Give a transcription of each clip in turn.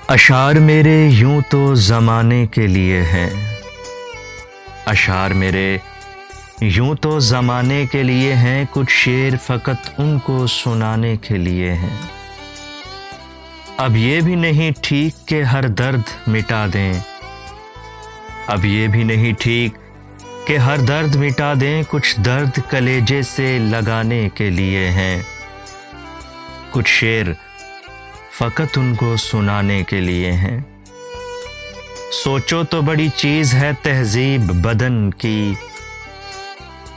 اشعار میرے یوں تو زمانے کے لیے ہیں، اشعار میرے یوں تو زمانے کے لیے ہیں، کچھ شعر فقط ان کو سنانے کے لیے ہیں۔ اب یہ بھی نہیں ٹھیک کہ ہر درد مٹا دیں، اب یہ بھی نہیں ٹھیک کہ ہر درد مٹا دیں، کچھ درد کلیجے سے لگانے کے لیے ہیں، کچھ شعر فقط ان کو سنانے کے لیے ہیں۔ سوچو تو بڑی چیز ہے تہذیب بدن کی،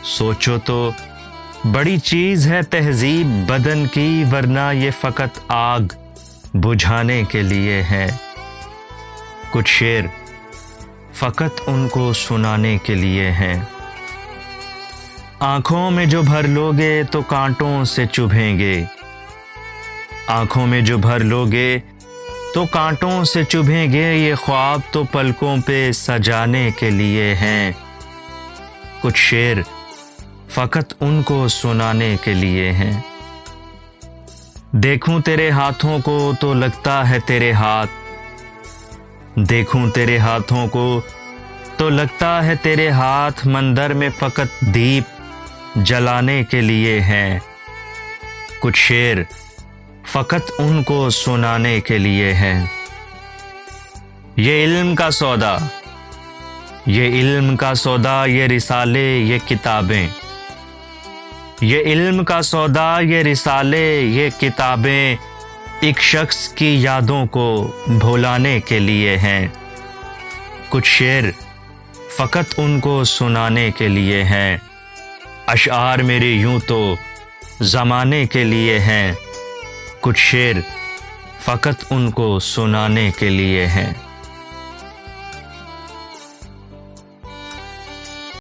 سوچو تو بڑی چیز ہے تہذیب بدن کی، ورنہ یہ فقط آگ بجھانے کے لیے ہے، کچھ شعر فقط ان کو سنانے کے لیے ہیں۔ آنکھوں میں جو بھر لوگے تو کانٹوں سے چبھیں گے، آنکھوں میں جو بھر لوگے تو کانٹوں سے چبھیں گے، یہ خواب تو پلکوں پہ سجانے کے لیے ہیں، کچھ شعر فقط ان کو سنانے کے لیے ہیں۔ دیکھوں تیرے ہاتھوں کو تو لگتا ہے تیرے ہاتھ، دیکھوں تیرے ہاتھوں کو تو لگتا ہے تیرے ہاتھ، مندر میں فقط دیپ جلانے کے لیے ہیں، کچھ شعر فقط ان کو سنانے کے لیے ہیں۔ یہ علم کا سودا، یہ علم کا سودا، یہ رسالے یہ کتابیں، یہ علم کا سودا یہ رسالے یہ کتابیں، ایک شخص کی یادوں کو بھولانے کے لیے ہیں، کچھ شعر فقط ان کو سنانے کے لیے ہیں۔ اشعار میرے یوں تو زمانے کے لیے ہیں، کچھ شعر فقط ان کو سنانے کے لیے ہیں۔